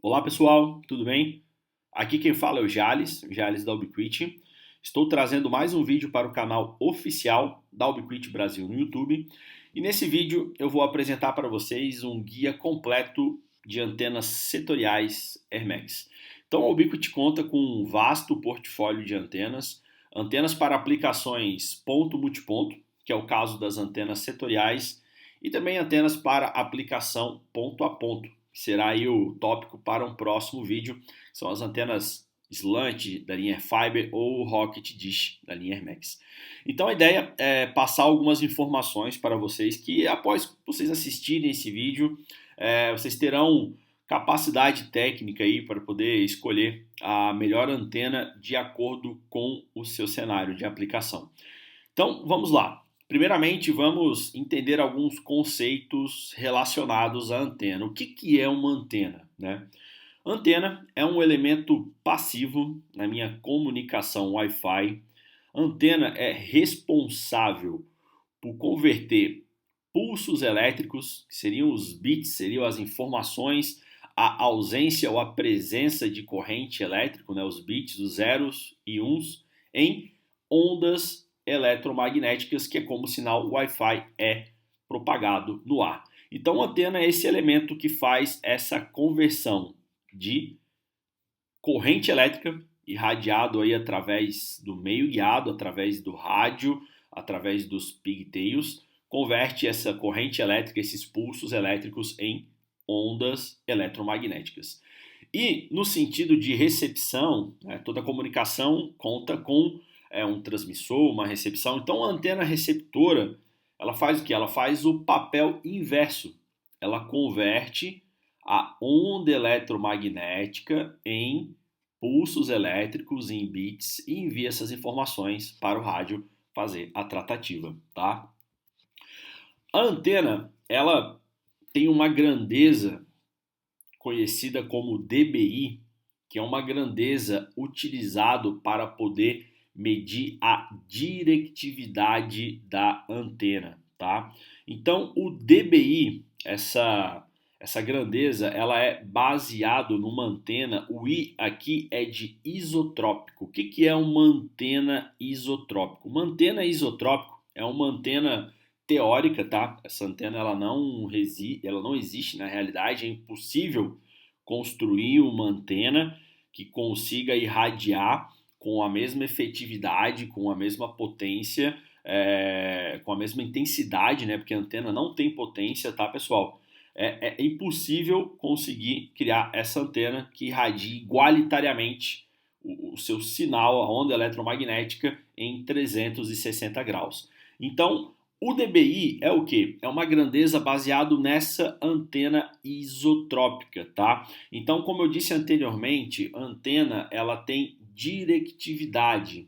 Olá pessoal, tudo bem? Aqui quem fala é o Jales da Ubiquiti. Estou trazendo mais um vídeo para o canal oficial da Ubiquiti Brasil no YouTube. E nesse vídeo eu vou apresentar para vocês um guia completo de antenas setoriais Airmax. Então a Ubiquiti conta com um vasto portfólio de antenas, antenas para aplicações ponto-multiponto, que é o caso das antenas setoriais, e também antenas para aplicação ponto a ponto, que será aí o tópico para um próximo vídeo. São as antenas slant da linha Airfiber ou Rocket Dish da linha Airmax. Então a ideia é passar algumas informações para vocês que após vocês assistirem esse vídeo, vocês terão capacidade técnica aí para poder escolher a melhor antena de acordo com o seu cenário de aplicação. Então vamos lá. Primeiramente, vamos entender alguns conceitos relacionados à antena. O que é uma antena, né? Antena é um elemento passivo na minha comunicação Wi-Fi. Antena é responsável por converter pulsos elétricos, que seriam os bits, seriam as informações, a ausência ou a presença de corrente elétrica, né, os bits, os zeros e uns, em ondas eletromagnéticas, que é como o sinal Wi-Fi é propagado no ar. Então, a antena é esse elemento que faz essa conversão de corrente elétrica irradiado aí através do meio guiado, através do rádio, através dos pigtails, converte essa corrente elétrica, esses pulsos elétricos em ondas eletromagnéticas. E no sentido de recepção, né, toda comunicação conta com um transmissor, uma recepção. Então a antena receptora, ela faz o que? Ela faz o papel inverso. Ela converte a onda eletromagnética em pulsos elétricos, em bits, e envia essas informações para o rádio fazer a tratativa, tá? A antena, ela tem uma grandeza conhecida como dBi, que é uma grandeza utilizado para poder medir a directividade da antena, tá? Então, o dBi, essa grandeza, ela é baseado numa antena. O I aqui é de isotrópico. O que é uma antena isotrópico? Uma antena isotrópico é uma antena teórica, tá? Essa antena ela não existe na realidade, é impossível construir uma antena que consiga irradiar com a mesma efetividade, com a mesma potência, com a mesma intensidade, né? Porque a antena não tem potência, tá, pessoal? É impossível conseguir criar essa antena que irradie igualitariamente o seu sinal, a onda eletromagnética, em 360 graus. Então, o dBi é o que? É uma grandeza baseado nessa antena isotrópica, tá? Então, como eu disse anteriormente, a antena ela tem directividade.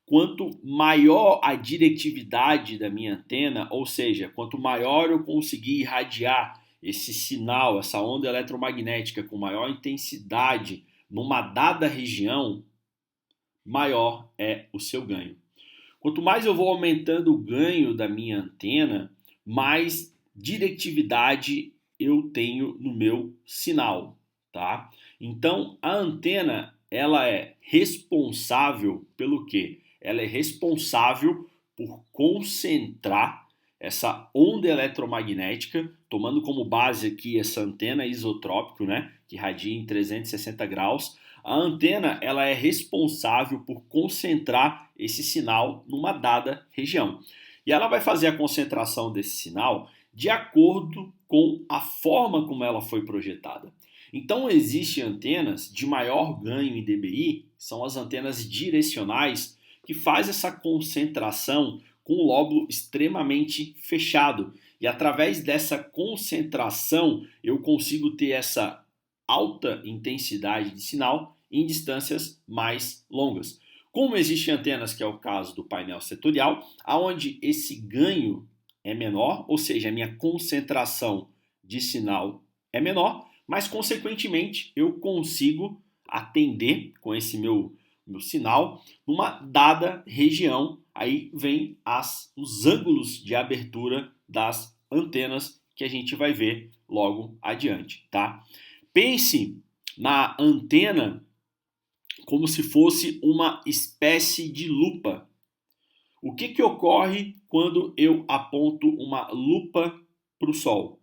Quanto maior a directividade da minha antena, ou seja, quanto maior eu conseguir irradiar esse sinal, essa onda eletromagnética com maior intensidade numa dada região, maior é o seu ganho. Quanto mais eu vou aumentando o ganho da minha antena, mais directividade eu tenho no meu sinal, tá? Então, a antena, ela é responsável pelo quê? Ela é responsável por concentrar essa onda eletromagnética, tomando como base aqui essa antena isotrópico, né, que irradia em 360 graus. A antena, ela é responsável por concentrar esse sinal numa dada região. E ela vai fazer a concentração desse sinal de acordo com a forma como ela foi projetada. Então existem antenas de maior ganho em dBi, são as antenas direcionais, que faz essa concentração com o lóbulo extremamente fechado. E através dessa concentração eu consigo ter essa alta intensidade de sinal em distâncias mais longas. Como existem antenas, que é o caso do painel setorial, onde esse ganho é menor, ou seja, a minha concentração de sinal é menor, mas consequentemente eu consigo atender com esse meu sinal numa dada região. Aí vem os ângulos de abertura das antenas que a gente vai ver logo adiante, tá? Pense na antena como se fosse uma espécie de lupa. O que ocorre quando eu aponto uma lupa para o Sol?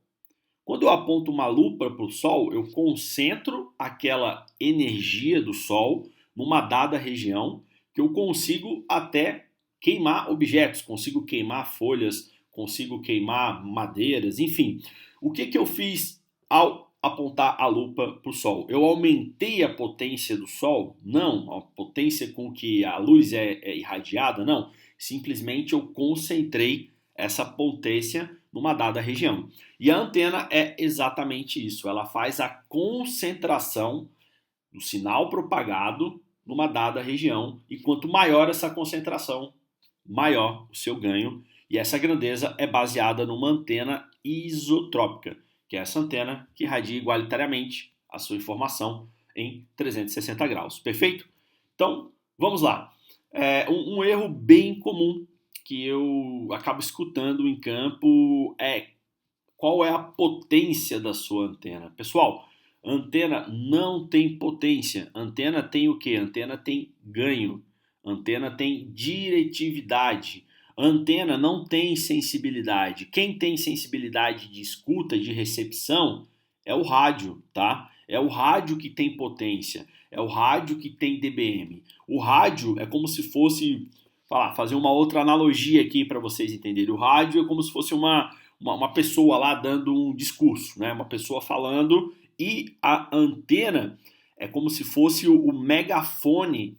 Quando eu aponto uma lupa para o Sol, eu concentro aquela energia do Sol numa dada região que eu consigo até queimar objetos, consigo queimar folhas, consigo queimar madeiras, enfim. O que eu fiz ao apontar a lupa para o Sol? Eu aumentei a potência do Sol? Não. A potência com que a luz é irradiada? Não. Simplesmente eu concentrei essa potência numa dada região. E a antena é exatamente isso. Ela faz a concentração do sinal propagado numa dada região. E quanto maior essa concentração, maior o seu ganho. E essa grandeza é baseada numa antena isotrópica, que é essa antena que irradia igualitariamente a sua informação em 360 graus. Perfeito? Então, vamos lá. Um erro bem comum que eu acabo escutando em campo é qual é a potência da sua antena. Pessoal, antena não tem potência. Antena tem o quê? Antena tem ganho. Antena tem diretividade. Antena não tem sensibilidade. Quem tem sensibilidade de escuta, de recepção, é o rádio, tá? É o rádio que tem potência. É o rádio que tem dBm. O rádio é como se fosse, fazer uma outra analogia aqui para vocês entenderem. O rádio é como se fosse uma pessoa lá dando um discurso, né? Uma pessoa falando, e a antena é como se fosse o megafone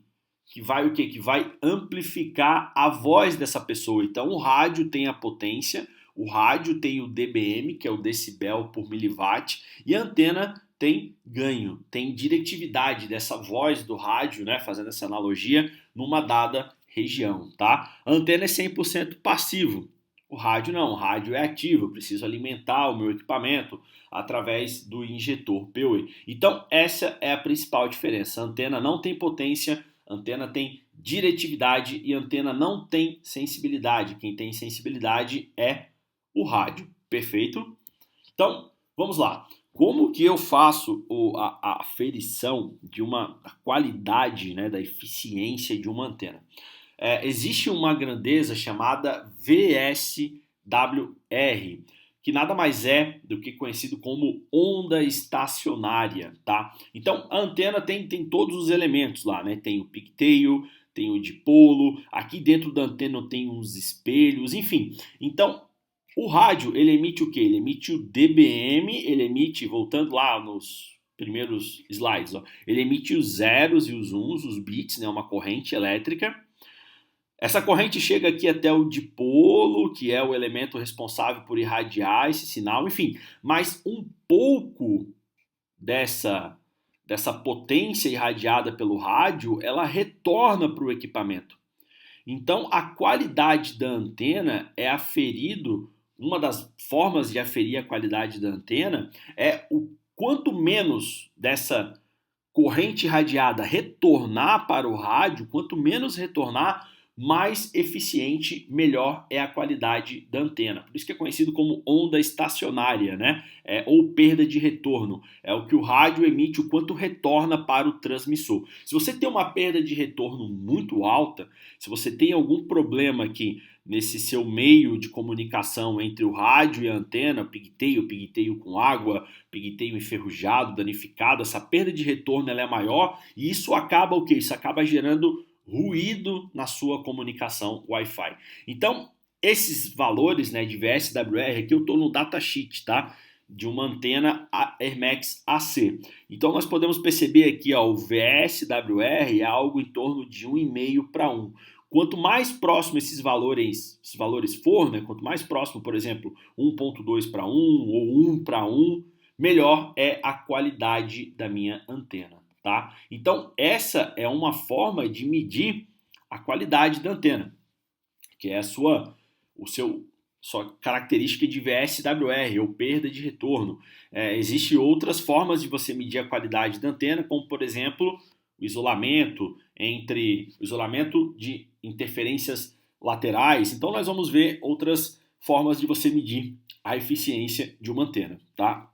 que vai o quê? Que vai amplificar a voz dessa pessoa. Então o rádio tem a potência, o rádio tem o dBm, que é o decibel por miliwatt, e a antena tem ganho, tem diretividade dessa voz do rádio, né, fazendo essa analogia, numa dada região, tá? A antena é 100% passivo. O rádio não, o rádio é ativo, eu preciso alimentar o meu equipamento através do injetor PoE. Então essa é a principal diferença. A antena não tem potência, a antena tem diretividade e a antena não tem sensibilidade. Quem tem sensibilidade é o rádio. Perfeito? Então, vamos lá. Como que eu faço a aferição de uma qualidade, né, da eficiência de uma antena? Existe uma grandeza chamada VSWR, que nada mais é do que conhecido como onda estacionária, tá? Então a antena tem todos os elementos lá, né? Tem o pigtail, tem o dipolo, aqui dentro da antena tem uns espelhos, enfim. Então o rádio, ele emite o quê? Ele emite o dBm, ele emite, voltando lá nos primeiros slides, ó, ele emite os zeros e os uns, os bits, né? Uma corrente elétrica. Essa corrente chega aqui até o dipolo, que é o elemento responsável por irradiar esse sinal, enfim. Mas um pouco dessa potência irradiada pelo rádio, ela retorna para o equipamento. Então, a qualidade da antena é aferido, uma das formas de aferir a qualidade da antena é o quanto menos dessa corrente irradiada retornar para o rádio, quanto menos retornar, mais eficiente, melhor é a qualidade da antena. Por isso que é conhecido como onda estacionária, né? Ou perda de retorno. É o que o rádio emite, o quanto retorna para o transmissor. Se você tem uma perda de retorno muito alta, se você tem algum problema aqui nesse seu meio de comunicação entre o rádio e a antena, pigtail com água, pigtail enferrujado, danificado, essa perda de retorno ela é maior e isso acaba o quê? Isso acaba gerando ruído na sua comunicação Wi-Fi. Então, esses valores, né, de VSWR, aqui eu estou no datasheet, tá? De uma antena Airmax AC. Então, nós podemos perceber aqui, ó, o VSWR é algo em torno de 1,5 para 1. Quanto mais próximo esses valores for, né, quanto mais próximo, por exemplo, 1,2 para 1 ou 1 para 1, melhor é a qualidade da minha antena. Tá? Então, essa é uma forma de medir a qualidade da antena, que é a sua característica de VSWR, ou perda de retorno. Existem outras formas de você medir a qualidade da antena, como, por exemplo, o isolamento de interferências laterais. Então, nós vamos ver outras formas de você medir a eficiência de uma antena. Tá?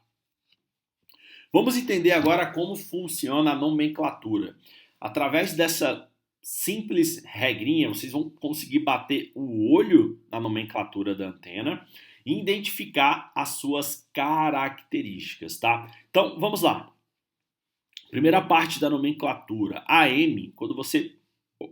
Vamos entender agora como funciona a nomenclatura. Através dessa simples regrinha, vocês vão conseguir bater o olho na nomenclatura da antena e identificar as suas características, tá? Então, vamos lá. Primeira parte da nomenclatura, AM, quando você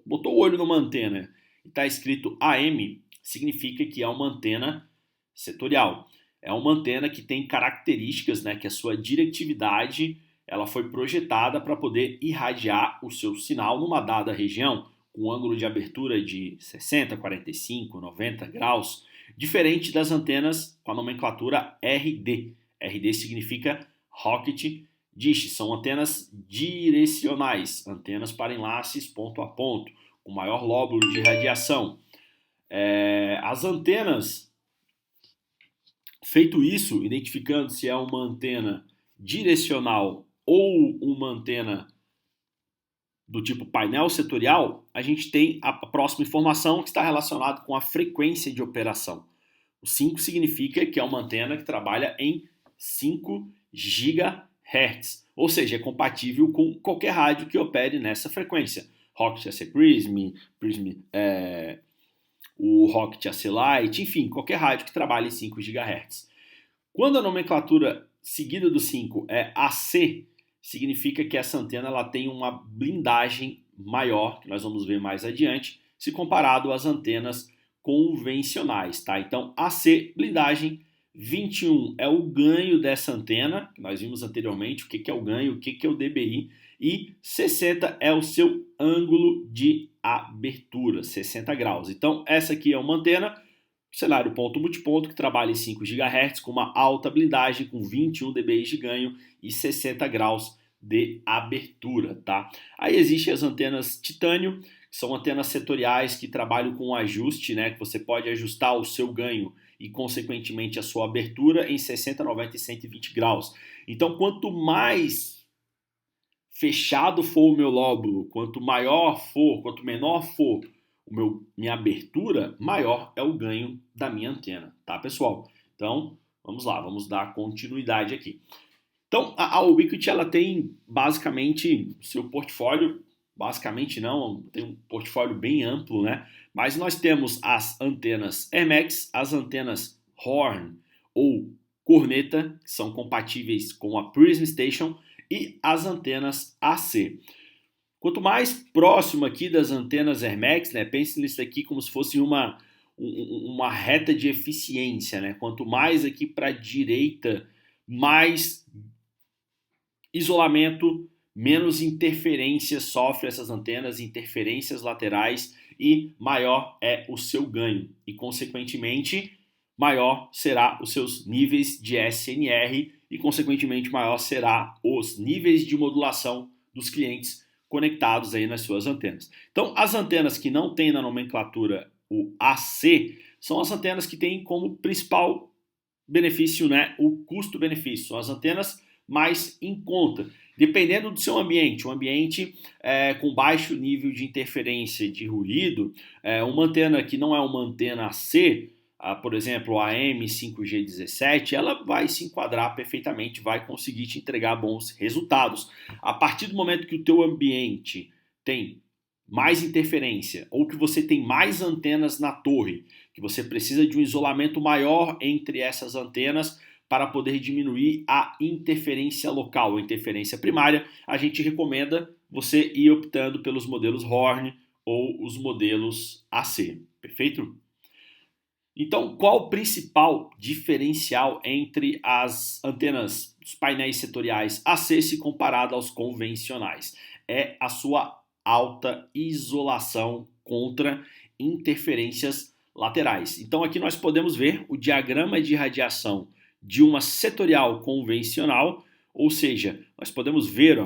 botou o olho numa antena e está escrito AM, significa que é uma antena setorial. É uma antena que tem características, né, que a sua diretividade ela foi projetada para poder irradiar o seu sinal numa dada região, com um ângulo de abertura de 60, 45, 90 graus, diferente das antenas com a nomenclatura RD. RD significa Rocket Dish, são antenas direcionais, antenas para enlaces ponto a ponto, com maior lóbulo de radiação. As antenas, feito isso, identificando se é uma antena direcional ou uma antena do tipo painel setorial, a gente tem a próxima informação que está relacionada com a frequência de operação. O 5 significa que é uma antena que trabalha em 5 GHz, ou seja, é compatível com qualquer rádio que opere nessa frequência. Rocket AC Prism, o Rocket AC Lite, enfim, qualquer rádio que trabalhe em 5 GHz. Quando a nomenclatura seguida do 5 é AC, significa que essa antena ela tem uma blindagem maior, que nós vamos ver mais adiante, se comparado às antenas convencionais, tá? Então, AC, blindagem, 21 é o ganho dessa antena, que nós vimos anteriormente, o que é o ganho, o que é o dBi, e 60 é o seu ângulo de abertura, 60 graus. Então, essa aqui é uma antena, cenário ponto-multiponto, que trabalha em 5 GHz, com uma alta blindagem, com 21 dBi de ganho e 60 graus de abertura, tá? Aí existem as antenas titânio, que são antenas setoriais que trabalham com ajuste, né? Que você pode ajustar o seu ganho e, consequentemente, a sua abertura em 60, 90 e 120 graus. Então, quanto mais fechado for o meu lóbulo, quanto menor for minha abertura, maior é o ganho da minha antena, tá, pessoal? Então, vamos lá, vamos dar continuidade aqui. Então, a Ubiquiti, ela tem basicamente seu portfólio, basicamente não, tem um portfólio bem amplo, né? Mas nós temos as antenas Airmax, as antenas Horn ou corneta, que são compatíveis com a Prism Station, e as antenas AC. Quanto mais próximo aqui das antenas Airmax, né, pense nisso aqui como se fosse uma reta de eficiência, né? Quanto mais aqui para a direita, mais isolamento, menos interferências sofrem essas antenas, interferências laterais, e maior é o seu ganho. E, consequentemente, maior será os seus níveis de SNR e, consequentemente, maior será os níveis de modulação dos clientes conectados aí nas suas antenas. Então, as antenas que não têm na nomenclatura o AC são as antenas que têm como principal benefício, né, o custo-benefício. São as antenas mais em conta. Dependendo do seu ambiente, um ambiente com baixo nível de interferência de ruído, uma antena que não é uma antena AC, por exemplo, a M5G17, ela vai se enquadrar perfeitamente, vai conseguir te entregar bons resultados. A partir do momento que o teu ambiente tem mais interferência ou que você tem mais antenas na torre, que você precisa de um isolamento maior entre essas antenas para poder diminuir a interferência local, a interferência primária, a gente recomenda você ir optando pelos modelos Horn ou os modelos AC, perfeito? Então, qual o principal diferencial entre as antenas dos painéis setoriais AC se comparado aos convencionais? É a sua alta isolação contra interferências laterais. Então, aqui nós podemos ver o diagrama de radiação de uma setorial convencional, ou seja, nós podemos ver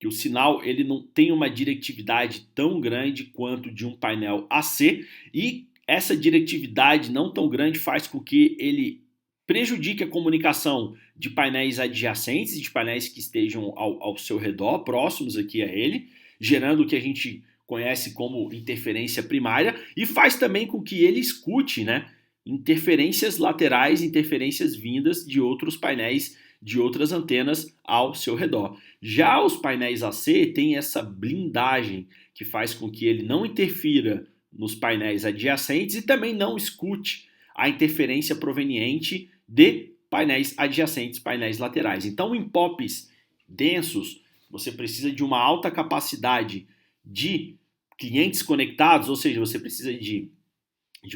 que o sinal ele não tem uma diretividade tão grande quanto de um painel AC, e essa diretividade não tão grande faz com que ele prejudique a comunicação de painéis adjacentes, de painéis que estejam ao seu redor, próximos aqui a ele, gerando o que a gente conhece como interferência primária, e faz também com que ele escute, né, interferências laterais, interferências vindas de outros painéis de outras antenas ao seu redor. Já os painéis AC têm essa blindagem que faz com que ele não interfira nos painéis adjacentes e também não escute a interferência proveniente de painéis adjacentes, painéis laterais. Então, em POPs densos, você precisa de uma alta capacidade de clientes conectados, ou seja, você precisa de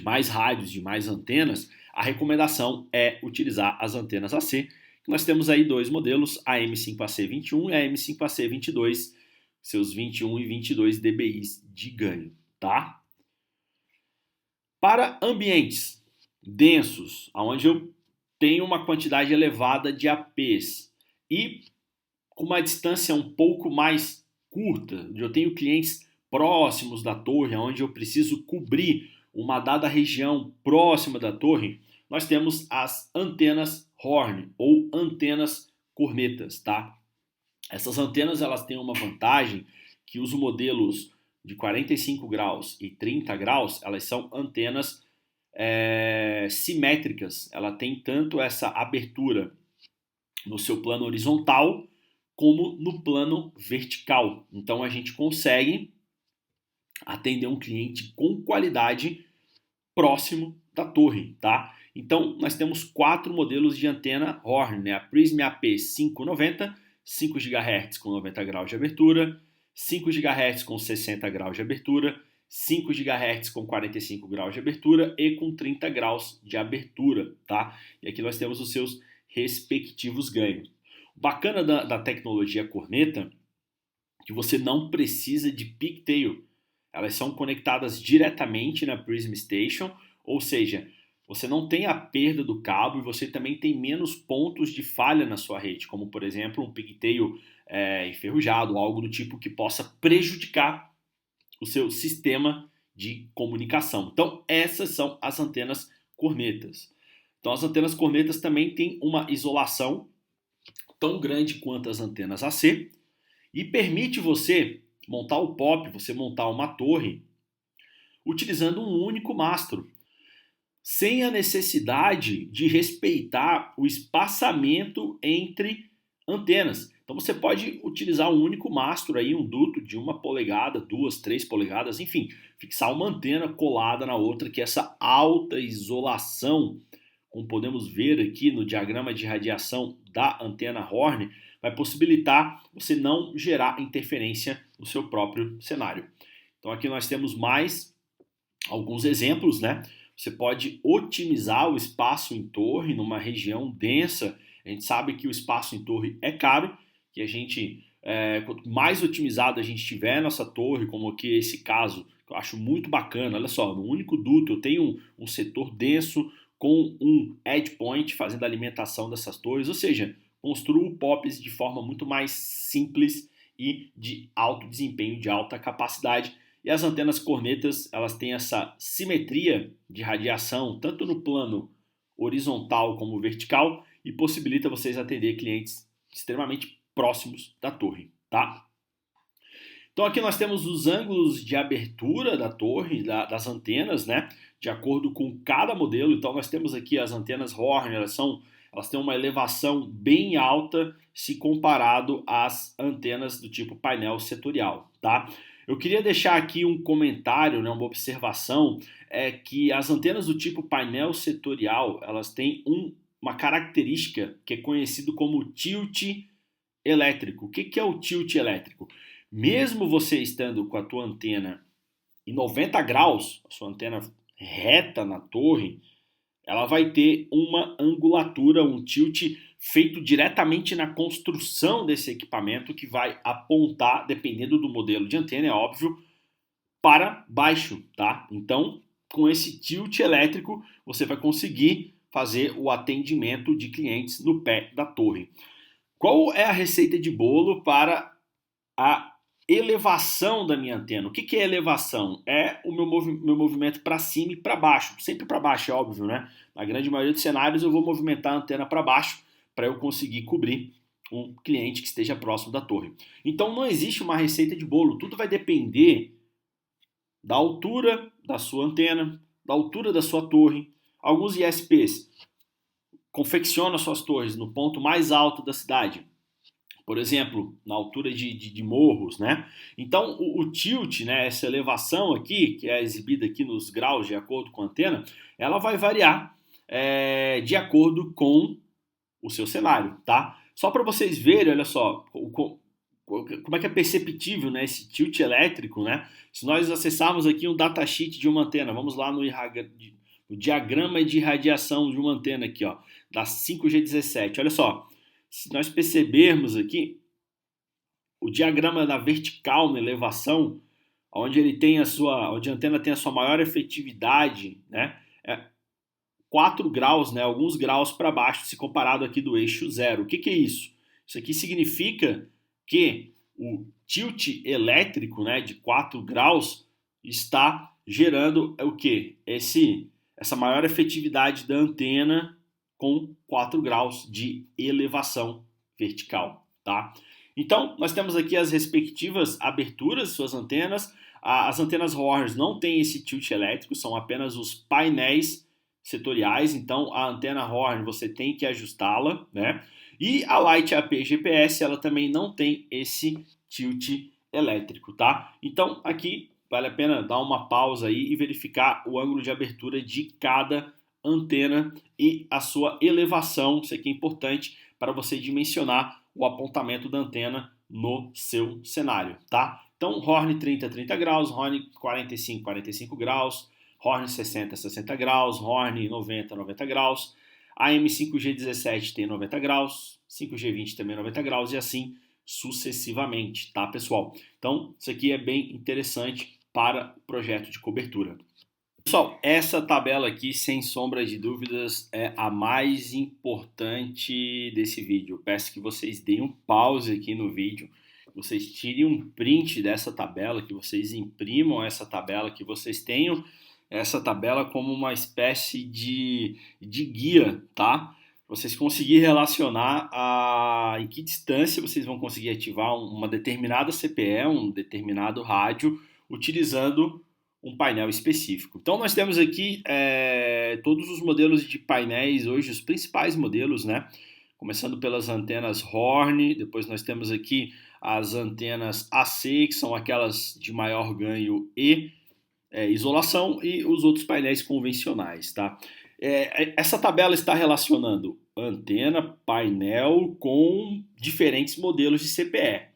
mais rádios, de mais antenas. A recomendação é utilizar as antenas AC. Nós temos aí dois modelos, a M5AC21 e a M5AC22, seus 21 e 22 dBi de ganho, tá? Para ambientes densos, onde eu tenho uma quantidade elevada de APs e com uma distância um pouco mais curta, onde eu tenho clientes próximos da torre, onde eu preciso cobrir uma dada região próxima da torre, nós temos as antenas Horn ou antenas cornetas, tá? Essas antenas elas têm uma vantagem que os modelos de 45 graus e 30 graus, elas são antenas simétricas. Ela tem tanto essa abertura no seu plano horizontal como no plano vertical. Então a gente consegue atender um cliente com qualidade próximo da torre, tá? Então nós temos 4 modelos de antena Horn, né? A Prism AP590, 5 GHz com 90 graus de abertura, 5 GHz com 60 graus de abertura, 5 GHz com 45 graus de abertura e com 30 graus de abertura, tá? E aqui nós temos os seus respectivos ganhos. O bacana da tecnologia corneta é que você não precisa de pigtail. Elas são conectadas diretamente na Prism Station, ou seja, você não tem a perda do cabo e você também tem menos pontos de falha na sua rede, como por exemplo um pigtail enferrujado, algo do tipo que possa prejudicar o seu sistema de comunicação. Então essas são as antenas cornetas. Então as antenas cornetas também têm uma isolação tão grande quanto as antenas AC e permite você montar o POP, você montar uma torre utilizando um único mastro, sem a necessidade de respeitar o espaçamento entre antenas. Então você pode utilizar um único mastro aí, um duto de 1 polegada, 2, 3 polegadas, enfim, fixar uma antena colada na outra, que essa alta isolação, como podemos ver aqui no diagrama de radiação da antena Horn, vai possibilitar você não gerar interferência no seu próprio cenário. Então aqui nós temos mais alguns exemplos, né? Você pode otimizar o espaço em torre numa região densa. A gente sabe que o espaço em torre é caro, que a gente, quanto mais otimizado a gente tiver nossa torre, como aqui esse caso, que eu acho muito bacana. Olha só, no único duto eu tenho um setor denso com um edge point fazendo a alimentação dessas torres, ou seja, construo POPs de forma muito mais simples e de alto desempenho, de alta capacidade. E as antenas cornetas, elas têm essa simetria de radiação, tanto no plano horizontal como vertical, e possibilita vocês atender clientes extremamente próximos da torre, tá? Então aqui nós temos os ângulos de abertura da torre, das antenas, né? De acordo com cada modelo. Então nós temos aqui as antenas Horn, elas têm uma elevação bem alta se comparado às antenas do tipo painel setorial, tá? Eu queria deixar aqui um comentário, né, uma observação, que as antenas do tipo painel setorial, elas têm uma característica que é conhecido como tilt elétrico. O que é o tilt elétrico? Mesmo você estando com a tua antena em 90 graus, a sua antena reta na torre, ela vai ter uma angulatura, um tilt feito diretamente na construção desse equipamento que vai apontar, dependendo do modelo de antena, é óbvio, para baixo, tá? Então, com esse tilt elétrico, você vai conseguir fazer o atendimento de clientes no pé da torre. Qual é a receita de bolo para a elevação da minha antena? O que é elevação? É o meu movimento para cima e para baixo. Sempre para baixo, é óbvio, né? Na grande maioria dos cenários eu vou movimentar a antena para baixo para eu conseguir cobrir um cliente que esteja próximo da torre. Então não existe uma receita de bolo. Tudo vai depender da altura da sua antena, da altura da sua torre. Alguns ISPs confecciona suas torres no ponto mais alto da cidade, por exemplo, na altura de morros, né? Então, o tilt, né, essa elevação aqui, que é exibida aqui nos graus de acordo com a antena, ela vai variar de acordo com o seu cenário, tá? Só para vocês verem, olha só, como é que é perceptível, né, esse tilt elétrico, né? Se nós acessarmos aqui um datasheet de uma antena, vamos lá no diagrama de radiação de uma antena aqui, ó, da 5G17, olha só. Se nós percebermos aqui, o diagrama da vertical na elevação, onde onde a antena tem a sua maior efetividade, né, é 4 graus, né, alguns graus para baixo, se comparado aqui do eixo zero. O que é isso? Isso aqui significa que o tilt elétrico, né, de 4 graus está gerando o quê? Essa maior efetividade da antena com 4 graus de elevação vertical, tá? Então, nós temos aqui as respectivas aberturas, suas antenas. As antenas Horner não têm esse tilt elétrico, são apenas os painéis setoriais. Então, a antena Horner você tem que ajustá-la, né? E a Light AP GPS, ela também não tem esse tilt elétrico, tá? Então, aqui vale a pena dar uma pausa aí e verificar o ângulo de abertura de cada antena e a sua elevação. Isso aqui é importante para você dimensionar o apontamento da antena no seu cenário, tá? Então, Horn 30 graus, Horn 45 graus, Horn 60 graus, Horn 90 graus, a M5G17 tem 90 graus, 5G20 também 90 graus e assim sucessivamente, tá, pessoal? Então, isso aqui é bem interessante para o projeto de cobertura. Pessoal, essa tabela aqui, sem sombra de dúvidas, é a mais importante desse vídeo. Eu peço que vocês deem um pause aqui no vídeo, vocês tirem um print dessa tabela, que vocês imprimam essa tabela, que vocês tenham essa tabela como uma espécie de guia, tá? Vocês conseguirem relacionar em que distância vocês vão conseguir ativar uma determinada CPE, um determinado rádio, utilizando um painel específico. Então nós temos aqui todos os modelos de painéis hoje, os principais modelos, né? Começando pelas antenas Horn, depois nós temos aqui as antenas AC, que são aquelas de maior ganho e isolação, e os outros painéis convencionais, tá? Essa tabela está relacionando antena, painel com diferentes modelos de CPE.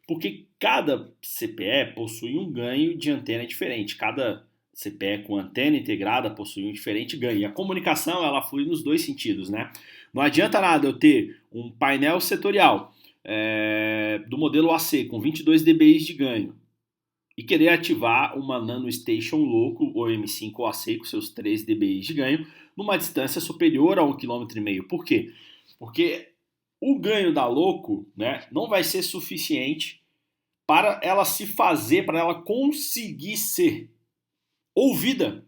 Porque cada CPE possui um ganho de antena diferente. Cada CPE com antena integrada possui um diferente ganho. E a comunicação, ela flui nos dois sentidos, né? Não adianta nada eu ter um painel setorial do modelo AC com 22 dBi de ganho e querer ativar uma Nano Station Loco ou M5 ou AC com seus 3 dBi de ganho numa distância superior a 1,5 km. Por quê? Porque o ganho da Loco, né, não vai ser suficiente para ela se fazer, para ela conseguir ser ouvida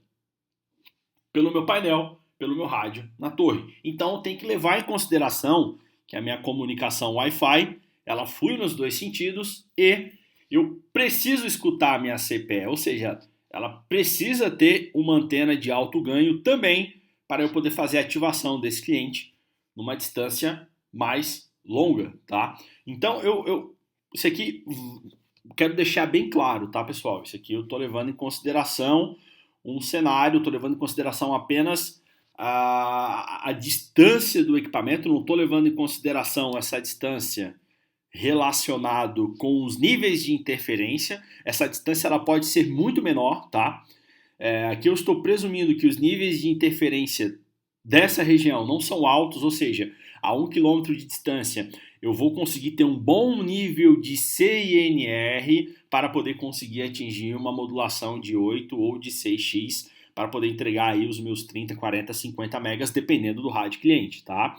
pelo meu painel, pelo meu rádio na torre. Então tem que levar em consideração que a minha comunicação Wi-Fi, ela flui nos dois sentidos e eu preciso escutar a minha CPE, ou seja, ela precisa ter uma antena de alto ganho também para eu poder fazer a ativação desse cliente numa distância mais longa, tá? Então isso aqui quero deixar bem claro, tá, pessoal? Isso aqui eu estou levando em consideração um cenário, estou levando em consideração apenas a distância do equipamento, não estou levando em consideração essa distância relacionado com os níveis de interferência. Essa distância ela pode ser muito menor, tá? Aqui eu estou presumindo que os níveis de interferência dessa região não são altos, ou seja, a 1 km de distância eu vou conseguir ter um bom nível de CINR para poder conseguir atingir uma modulação de 8 ou de 6x para poder entregar aí os meus 30, 40, 50 megas, dependendo do rádio cliente, tá?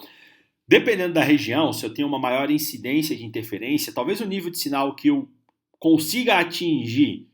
Dependendo da região, se eu tenho uma maior incidência de interferência, talvez o nível de sinal que eu consiga atingir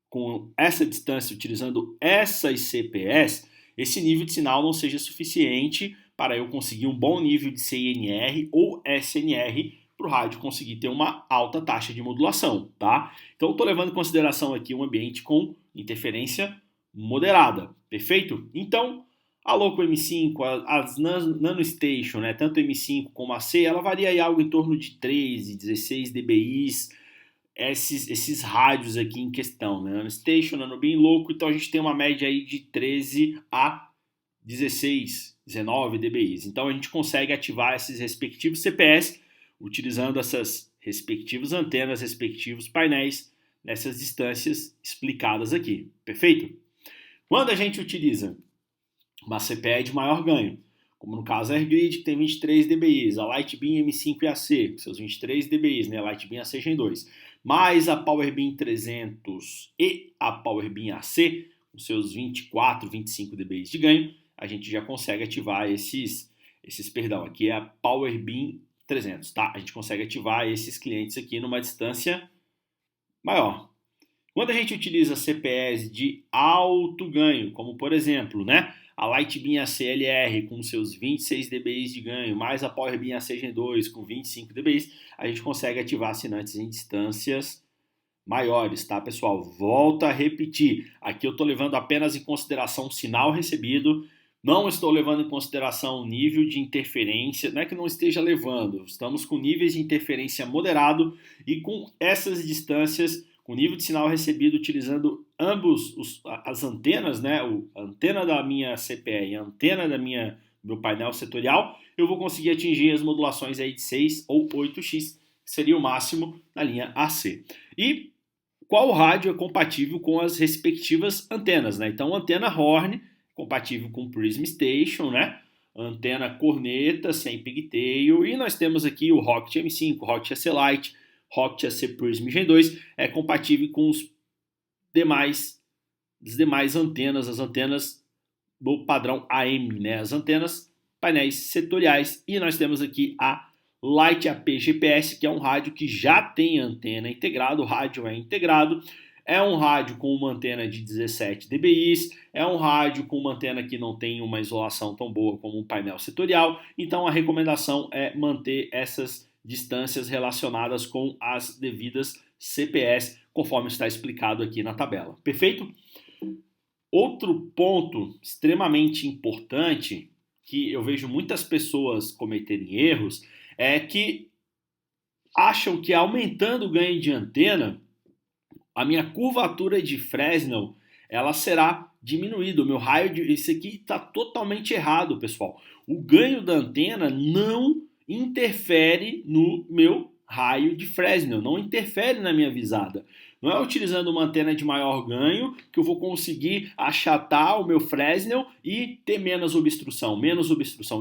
com essa distância, utilizando essas CPEs, esse nível de sinal não seja suficiente para eu conseguir um bom nível de CINR ou SNR para o rádio conseguir ter uma alta taxa de modulação, tá? Então, estou levando em consideração aqui um ambiente com interferência moderada, perfeito? Então, A Loco M5, as Nano Station, né, tanto a M5 como a C, ela varia aí algo em torno de 13, 16 dBIs, esses rádios aqui em questão, né? Nano Station, Nano Beam, Loco, então a gente tem uma média aí de 13 a 16, 19 dBIs. Então a gente consegue ativar esses respectivos CPS utilizando essas respectivas antenas, respectivos painéis nessas distâncias explicadas aqui, perfeito? Quando a gente utiliza uma CPE de maior ganho, como no caso a AirGrid, que tem 23 dBIs, a Lightbeam M5 e AC, com seus 23 dBIs, né? A Lightbeam AC Gen 2, mais a PowerBeam 300 e a PowerBeam AC, com seus 24, 25 dBIs de ganho, a gente já consegue ativar aqui é a PowerBeam 300, tá? A gente consegue ativar esses clientes aqui numa distância maior. Quando a gente utiliza CPEs de alto ganho, como por exemplo, né, a Lightbeam ACLR com seus 26 dBIs de ganho, mais a PowerBeam AC Gen 2 com 25 dBIs, a gente consegue ativar assinantes em distâncias maiores, tá, pessoal? Volta a repetir, aqui eu estou levando apenas em consideração o sinal recebido, não estou levando em consideração o nível de interferência, não é que não esteja levando, estamos com níveis de interferência moderado e com essas distâncias, com nível de sinal recebido utilizando as antenas, né, a antena da minha CPE e a antena do meu painel setorial, eu vou conseguir atingir as modulações aí de 6 ou 8x, que seria o máximo na linha AC. E qual rádio é compatível com as respectivas antenas, né? Então, antena Horn, compatível com Prism Station, né? Antena corneta, sem pigtail, e nós temos aqui o Rocket M5, Rocket AC Lite, Rocket AC Prism Gen 2, é compatível com as demais antenas, as antenas do padrão AM, né? As antenas painéis setoriais, e nós temos aqui a Light AP GPS, que é um rádio que já tem antena integrado, o rádio é integrado, é um rádio com uma antena de 17 dBIs, é um rádio com uma antena que não tem uma isolação tão boa como um painel setorial, então a recomendação é manter essas distâncias relacionadas com as devidas CPS, conforme está explicado aqui na tabela. Perfeito? Outro ponto extremamente importante que eu vejo muitas pessoas cometerem erros é que acham que aumentando o ganho de antena, a minha curvatura de Fresnel ela será diminuída. O meu raio de... Isso aqui está totalmente errado, pessoal. O ganho da antena não interfere no meu raio de Fresnel, não interfere na minha visada. Não é utilizando uma antena de maior ganho que eu vou conseguir achatar o meu Fresnel e ter menos obstrução.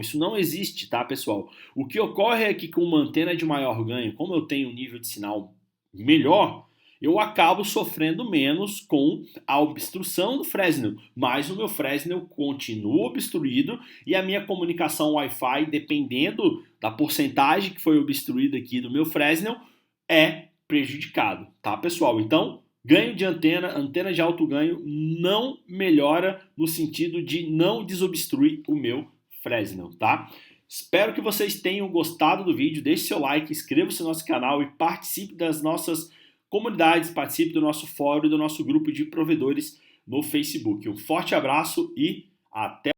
Isso não existe, tá, pessoal? O que ocorre é que com uma antena de maior ganho, como eu tenho um nível de sinal melhor, eu acabo sofrendo menos com a obstrução do Fresnel, mas o meu Fresnel continua obstruído e a minha comunicação Wi-Fi, dependendo da porcentagem que foi obstruída aqui do meu Fresnel, é prejudicado, tá, pessoal? Então, ganho de antena de alto ganho não melhora no sentido de não desobstruir o meu Fresnel, tá? Espero que vocês tenham gostado do vídeo, deixe seu like, inscreva-se no nosso canal e participe das nossas comunidades, participe do nosso fórum e do nosso grupo de provedores no Facebook. Um forte abraço e até